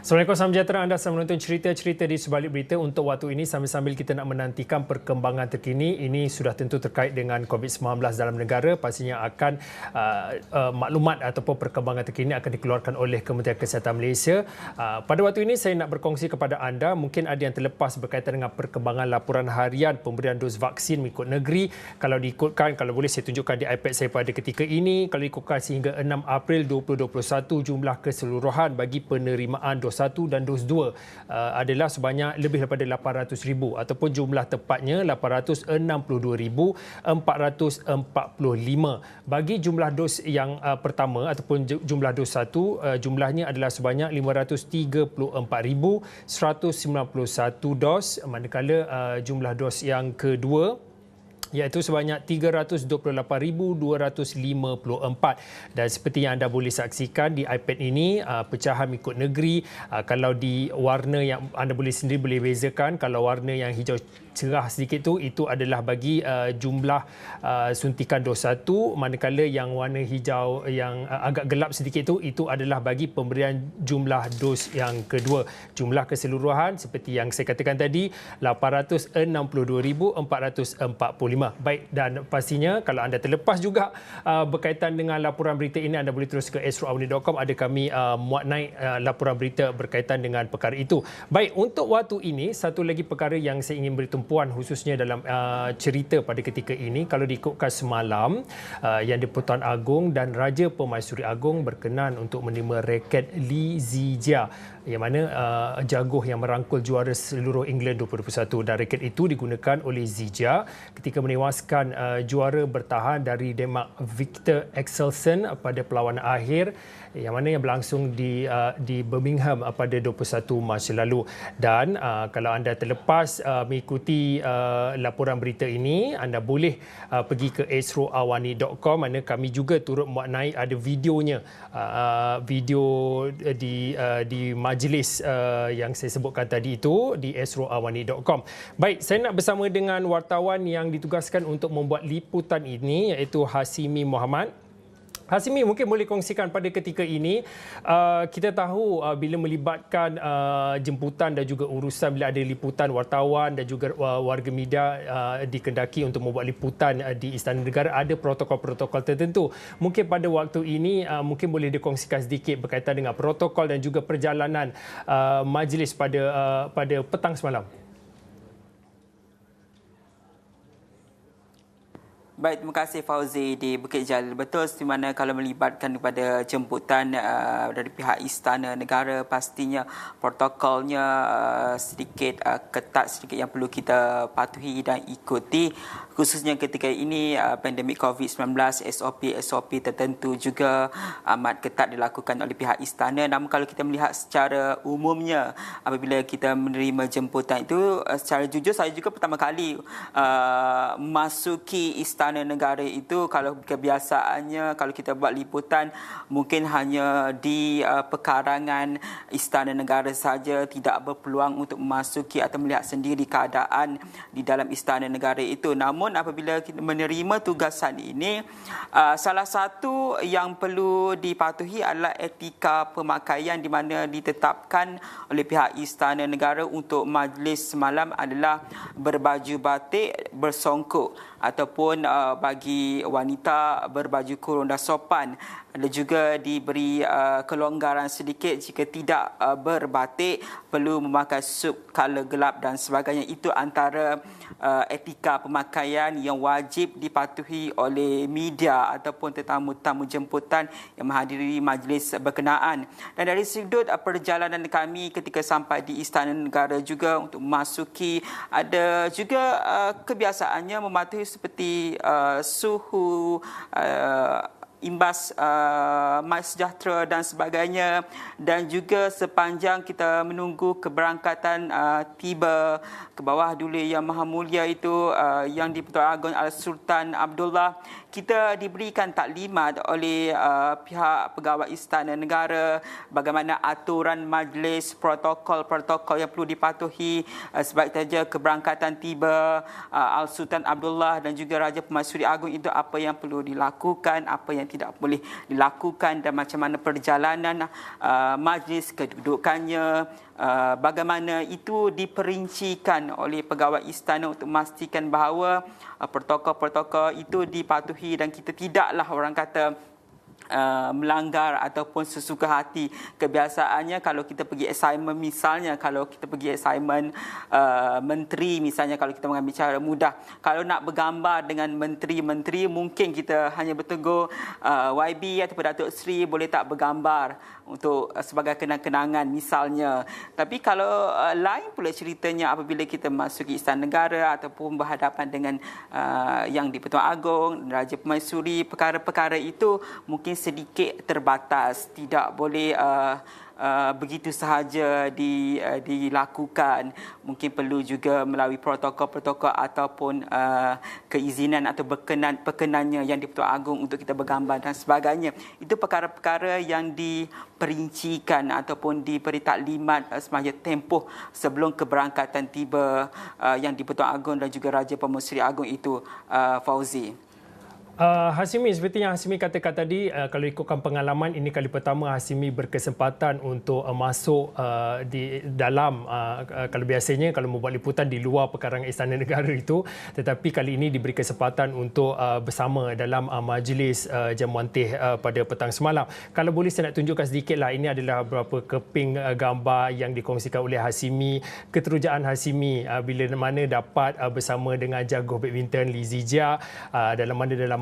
Assalamualaikum, salam sejahtera. Anda sedang menonton cerita-cerita di sebalik berita. Untuk waktu ini, sambil-sambil kita nak menantikan perkembangan terkini, ini sudah tentu terkait dengan COVID-19 dalam negara. Pastinya akan maklumat ataupun perkembangan terkini akan dikeluarkan oleh Kementerian Kesihatan Malaysia. Pada waktu ini, saya nak berkongsi kepada anda, mungkin ada yang terlepas berkaitan dengan perkembangan laporan harian pemberian dos vaksin mengikut negeri. Kalau diikutkan, kalau boleh saya tunjukkan di iPad saya pada ketika ini, kalau diikutkan sehingga 6 April 2021, jumlah keseluruhan bagi penerimaan dos 1 dan dos 2 adalah sebanyak lebih daripada 800,000 ataupun jumlah tepatnya 862,445. Bagi jumlah dos yang pertama ataupun jumlah dos 1, jumlahnya adalah sebanyak 534,191 dos, manakala jumlah dos yang kedua iaitu sebanyak 328,254. Dan seperti yang anda boleh saksikan di iPad ini, pecahan mengikut negeri. Kalau di warna yang anda boleh sendiri boleh bezakan, kalau warna yang hijau cerah sedikit itu adalah bagi jumlah suntikan dos 1, manakala yang warna hijau yang agak gelap sedikit itu adalah bagi pemberian jumlah dos yang kedua. Jumlah keseluruhan seperti yang saya katakan tadi, 862,445. Baik, dan pastinya kalau anda terlepas juga berkaitan dengan laporan berita ini, anda boleh terus ke astroawani.com. Ada kami muat naik laporan berita berkaitan dengan perkara itu. Baik, untuk waktu ini, satu lagi perkara yang saya ingin beri tumpuan khususnya dalam cerita pada ketika ini, kalau diikutkan semalam, Yang di-Pertuan Agong dan Raja Permaisuri Agong berkenan untuk menerima reket Lee Zijia, yang mana jaguh yang merangkul juara seluruh England 2021, dan reket itu digunakan oleh Zijia ketika menewaskan juara bertahan dari Denmark Victor Axelsen pada perlawanan akhir yang mana yang berlangsung di Birmingham pada 21 Mac lalu. Dan kalau anda terlepas mengikuti laporan berita ini, anda boleh pergi ke astroawani.com, mana kami juga turut muat naik ada videonya, video di majlis yang saya sebutkan tadi itu di astroawani.com. Baik, saya nak bersama dengan wartawan yang ditugaskan untuk membuat liputan ini, iaitu Hasimi Muhammad. Hasimi, mungkin boleh kongsikan pada ketika ini, kita tahu bila melibatkan jemputan dan juga urusan bila ada liputan wartawan dan juga warga media dikendaki untuk membuat liputan di Istana Negara, ada protokol-protokol tertentu. Mungkin pada waktu ini mungkin boleh dikongsikan sedikit berkaitan dengan protokol dan juga perjalanan majlis pada petang semalam. Baik, terima kasih Fauzi di Bukit Jalil. Betul, di mana kalau melibatkan kepada jemputan dari pihak Istana Negara, pastinya protokolnya sedikit ketat, sedikit yang perlu kita patuhi dan ikuti. Khususnya ketika ini pandemik COVID-19, SOP tertentu juga amat ketat dilakukan oleh pihak istana. Namun kalau kita melihat secara umumnya, apabila kita menerima jemputan itu, secara jujur saya juga pertama kali masuki Istana Negara itu. Kalau kebiasaannya kalau kita buat liputan mungkin hanya di pekarangan Istana Negara saja, tidak berpeluang untuk memasuki atau melihat sendiri keadaan di dalam Istana Negara itu. Namun apabila kita menerima tugasan ini, salah satu yang perlu dipatuhi adalah etika pemakaian, di mana ditetapkan oleh pihak Istana Negara untuk majlis semalam adalah berbaju batik bersongkok, ataupun bagi wanita berbaju kurung dan sopan. Ada juga diberi kelonggaran sedikit jika tidak berbatik, perlu memakai suit color gelap dan sebagainya. Itu antara etika pemakaian yang wajib dipatuhi oleh media ataupun tetamu-tetamu jemputan yang menghadiri majlis berkenaan. Dan dari sudut perjalanan kami ketika sampai di Istana Negara juga untuk memasuki, ada juga kebiasaannya mematuhi seperti suhu, imbas MySejahtera dan sebagainya. Dan juga sepanjang kita menunggu keberangkatan tiba ke bawah Duli Yang Maha Mulia itu, Yang di-Pertuan Agong Al-Sultan Abdullah, kita diberikan taklimat oleh pihak pegawai Istana Negara bagaimana aturan majlis, protokol-protokol yang perlu dipatuhi sebaik saja keberangkatan tiba Al-Sultan Abdullah dan juga Raja Permaisuri Agong itu, apa yang perlu dilakukan, apa yang yang tidak boleh dilakukan dan macam mana perjalanan majlis, kedudukannya, bagaimana itu diperincikan oleh pegawai istana untuk memastikan bahawa protokol-protokol itu dipatuhi dan kita tidaklah orang kata melanggar ataupun sesuka hati. Kebiasaannya kalau kita pergi assignment, misalnya kalau kita pergi assignment menteri, misalnya kalau kita mengambil cara mudah, kalau nak bergambar dengan menteri-menteri mungkin kita hanya bertegur YB ataupun Datuk Seri boleh tak bergambar untuk sebagai kenang-kenangan misalnya. Tapi kalau lain pula ceritanya apabila kita masuki Istana Negara ataupun berhadapan dengan Yang di-Pertuan Agong, Raja Permaisuri, perkara-perkara itu mungkin sedikit terbatas, tidak boleh begitu sahaja dilakukan. Mungkin perlu juga melalui protokol-protokol ataupun keizinan atau perkenannya Yang di-Pertuan Agong untuk kita bergambar dan sebagainya. Itu perkara-perkara yang diperincikan ataupun diberi taklimat semasa tempoh sebelum keberangkatan tiba Yang di-Pertuan Agong dan juga Raja Permaisuri Agong itu, Fauzi. Hasimi, seperti yang Hasimi katakan tadi, kalau ikutkan pengalaman, ini kali pertama Hasimi berkesempatan untuk masuk di dalam, kalau biasanya kalau membuat liputan di luar perkarangan Istana Negara itu, tetapi kali ini diberi kesempatan untuk bersama dalam majlis jamuan teh pada petang semalam. Kalau boleh saya nak tunjukkan sedikitlah, ini adalah beberapa keping gambar yang dikongsikan oleh Hasimi, keterujaan Hasimi bila mana dapat bersama dengan jago badminton Lee Zijia dalam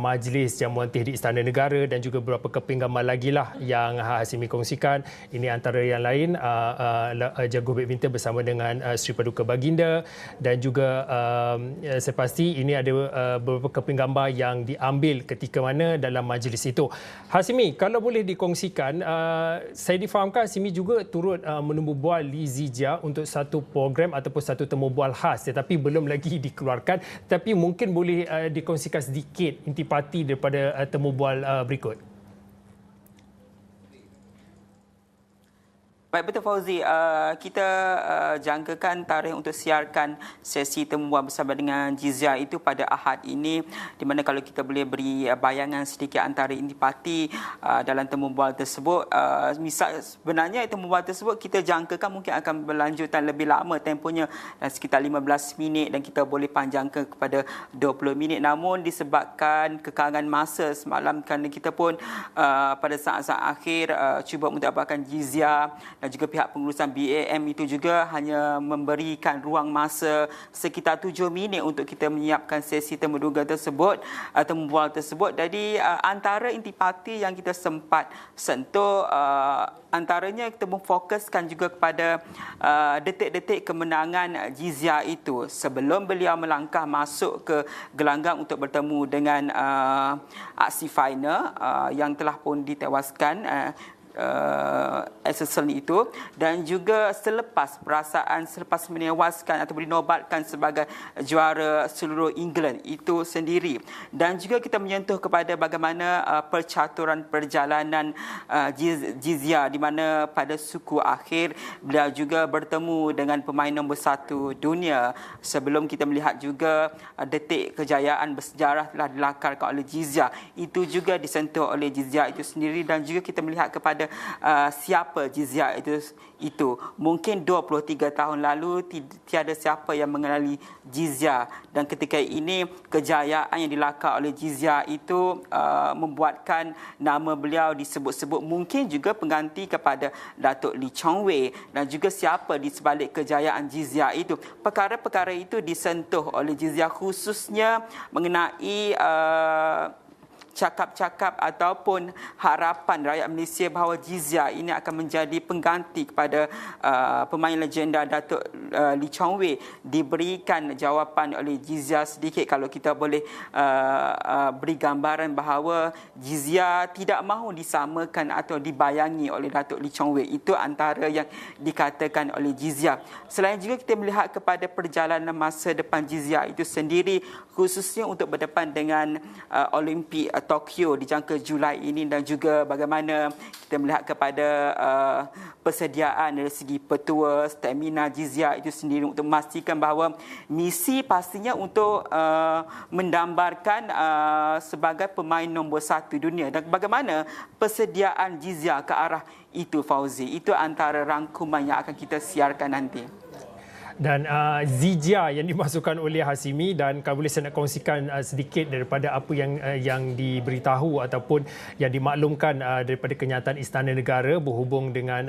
majlis jamuan teh di Istana Negara, dan juga beberapa keping gambar lagi lah yang Hasimi kongsikan. Ini antara yang lain jago badminton bersama dengan Sri Paduka Baginda, dan juga saya pasti ini ada beberapa keping gambar yang diambil ketika mana dalam majlis itu. Hasimi, kalau boleh dikongsikan, saya difahamkan Hasimi juga turut menemu bual Lee Zijia untuk satu program ataupun satu temu bual khas, tetapi belum lagi dikeluarkan. Tapi mungkin boleh dikongsikan sedikit intipati daripada temu bual berikut. Baik, betul Fauzi. Kita jangkakan tarikh untuk siarkan sesi temu bual bersama dengan Jizia itu pada Ahad ini, di mana kalau kita boleh beri bayangan sedikit antara intipati dalam temu bual tersebut. Misal sebenarnya temu bual tersebut kita jangkakan mungkin akan berlanjutan lebih lama tempohnya, sekitar 15 minit, dan kita boleh panjangkan kepada 20 minit. Namun disebabkan kekarangan masa semalam, kerana kita pun pada saat-saat akhir cuba mendapatkan Jizia dan juga pihak pengurusan BAM itu juga hanya memberikan ruang masa sekitar 7 minit untuk kita menyiapkan sesi temu bual tersebut. Jadi antara intipati yang kita sempat sentuh, antaranya kita memfokuskan juga kepada detik-detik kemenangan Jizia itu sebelum beliau melangkah masuk ke gelanggang untuk bertemu dengan aksi final yang telah pun ditewaskan SSL itu, dan juga selepas menewaskan atau dinobatkan sebagai juara seluruh England itu sendiri. Dan juga kita menyentuh kepada bagaimana percaturan perjalanan Jizia, di mana pada suku akhir beliau juga bertemu dengan pemain nombor 1 dunia, sebelum kita melihat juga detik kejayaan bersejarah telah dilakarkan oleh Jizia. Itu juga disentuh oleh Jizia itu sendiri, dan juga kita melihat kepada siapa Jizia itu. Mungkin 23 tahun lalu tiada siapa yang mengenali Jizia, dan ketika ini kejayaan yang dilakar oleh Jizia itu membuatkan nama beliau disebut-sebut, mungkin juga pengganti kepada Datuk Lee Chong Wei, dan juga siapa di sebalik kejayaan Jizia itu. Perkara-perkara itu disentuh oleh Jizia, khususnya mengenai cakap-cakap ataupun harapan rakyat Malaysia bahawa Jizia ini akan menjadi pengganti kepada pemain legenda Datuk Lee Chong Wei. Diberikan jawapan oleh Jizia sedikit, kalau kita boleh beri gambaran bahawa Jizia tidak mahu disamakan atau dibayangi oleh Datuk Lee Chong Wei. Itu antara yang dikatakan oleh Jizia. Selain juga kita melihat kepada perjalanan masa depan Jizia itu sendiri, khususnya untuk berdepan dengan Olimpik Tokyo dijangka Julai ini, dan juga bagaimana kita melihat kepada persediaan dari segi petua, stamina Jizya itu sendiri untuk memastikan bahawa misi pastinya untuk mendambarkan sebagai pemain nombor 1 dunia. Dan bagaimana persediaan Jizya ke arah itu, Fauzi, itu antara rangkuman yang akan kita siarkan nanti. Dan Zijia yang dimasukkan oleh Hasimi, dan kalau boleh saya nak kongsikan sedikit daripada apa yang diberitahu ataupun yang dimaklumkan daripada kenyataan Istana Negara berhubung dengan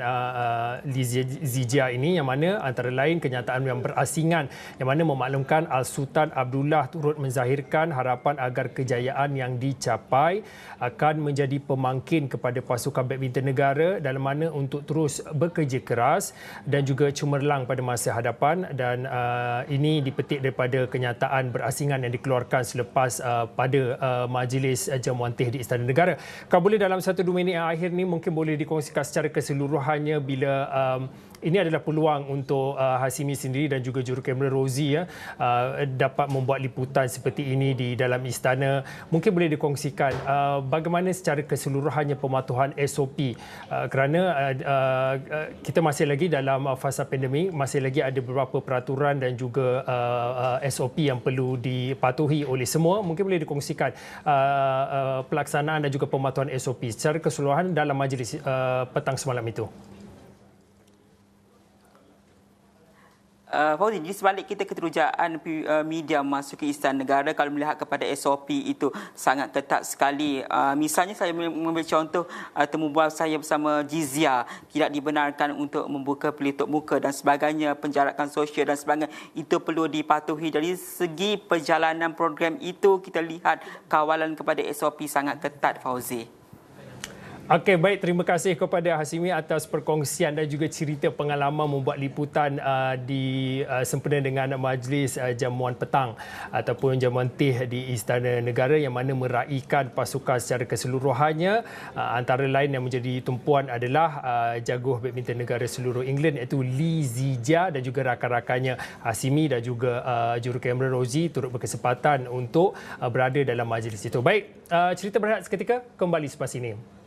Zijia ini, yang mana antara lain kenyataan yang berasingan yang mana memaklumkan Al-Sultan Abdullah turut menzahirkan harapan agar kejayaan yang dicapai akan menjadi pemangkin kepada pasukan badminton negara dalam mana untuk terus bekerja keras dan juga cemerlang pada masa hadapan. Dan ini dipetik daripada kenyataan berasingan yang dikeluarkan selepas pada majlis jamuan teh di Istana Negara. Kalau boleh dalam 1-2 minit yang akhir ni mungkin boleh dikongsikan secara keseluruhannya bila ini adalah peluang untuk Hasimi sendiri dan juga jurukamera Rozi dapat membuat liputan seperti ini di dalam istana. Mungkin boleh dikongsikan bagaimana secara keseluruhannya pematuhan SOP, kerana kita masih lagi dalam fasa pandemik, masih lagi ada beberapa peraturan dan juga SOP yang perlu dipatuhi oleh semua. Mungkin boleh dikongsikan pelaksanaan dan juga pematuhan SOP secara keseluruhan dalam majlis petang semalam itu. Fauzi, di sebalik kita keterujaan media masuk ke Istana Negara, kalau melihat kepada SOP itu sangat ketat sekali. Misalnya saya mengambil contoh temu bual saya bersama Jizya, tidak dibenarkan untuk membuka pelitup muka dan sebagainya, penjarakan sosial dan sebagainya. Itu perlu dipatuhi. Dari segi perjalanan program itu kita lihat kawalan kepada SOP sangat ketat, Fauzi. Okey, baik. Terima kasih kepada Hasimi atas perkongsian dan juga cerita pengalaman membuat liputan di sempena dengan majlis jamuan petang ataupun jamuan teh di Istana Negara yang mana meraikan pasukan secara keseluruhannya. Antara lain yang menjadi tumpuan adalah jaguh badminton negara seluruh England iaitu Lee Zijia dan juga rakan-rakannya Hasimi dan juga jurukamera Rozi turut berkesempatan untuk berada dalam majlis itu. Baik, cerita berehat seketika, kembali selepas ini.